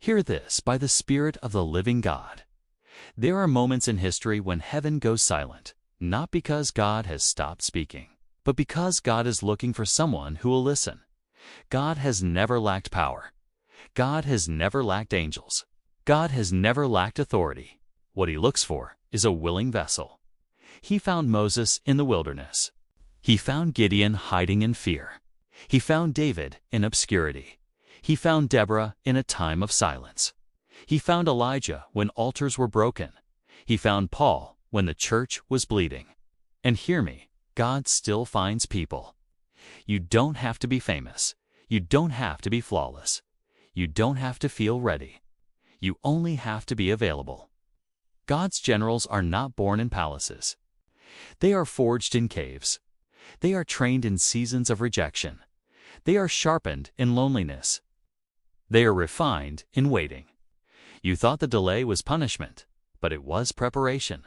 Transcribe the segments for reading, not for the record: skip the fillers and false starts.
Hear this by the Spirit of the living God. There are moments in history when heaven goes silent, not because God has stopped speaking, but because God is looking for someone who will listen. God has never lacked power. God has never lacked angels. God has never lacked authority. What He looks for is a willing vessel. He found Moses in the wilderness. He found Gideon hiding in fear. He found David in obscurity. He found Deborah in a time of silence. He found Elijah when altars were broken. He found Paul when the church was bleeding. And hear me, God still finds people. You don't have to be famous. You don't have to be flawless. You don't have to feel ready. You only have to be available. God's generals are not born in palaces. They are forged in caves. They are trained in seasons of rejection. They are sharpened in loneliness. They are refined in waiting. You thought the delay was punishment, but it was preparation.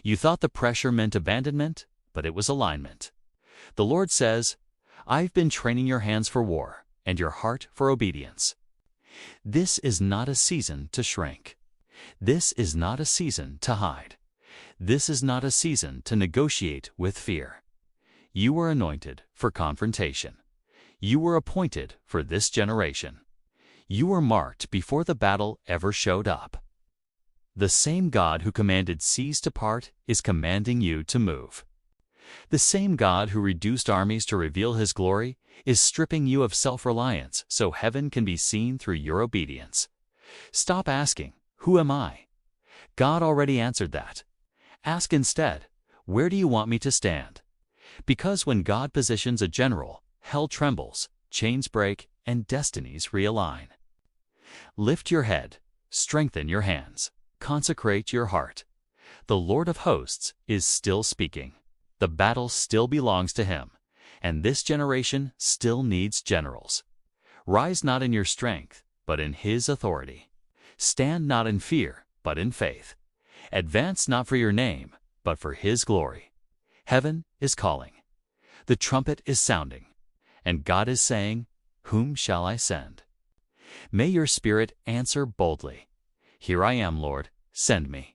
You thought the pressure meant abandonment, but it was alignment. The Lord says, I've been training your hands for war and your heart for obedience. This is not a season to shrink. This is not a season to hide. This is not a season to negotiate with fear. You were anointed for confrontation. You were appointed for this generation. You were marked before the battle ever showed up. The same God who commanded seas to part is commanding you to move. The same God who reduced armies to reveal His glory is stripping you of self-reliance so heaven can be seen through your obedience. Stop asking, "Who am I?" God already answered that. Ask instead, "Where do you want me to stand?" Because when God positions a general, hell trembles, chains break, and destinies realign. Lift your head, strengthen your hands, consecrate your heart. The Lord of hosts is still speaking. The battle still belongs to Him, and this generation still needs generals. Rise not in your strength, but in His authority. Stand not in fear, but in faith. Advance not for your name, but for His glory. Heaven is calling. The trumpet is sounding, and God is saying, "Whom shall I send?" May your spirit answer boldly, "Here I am, Lord, send me."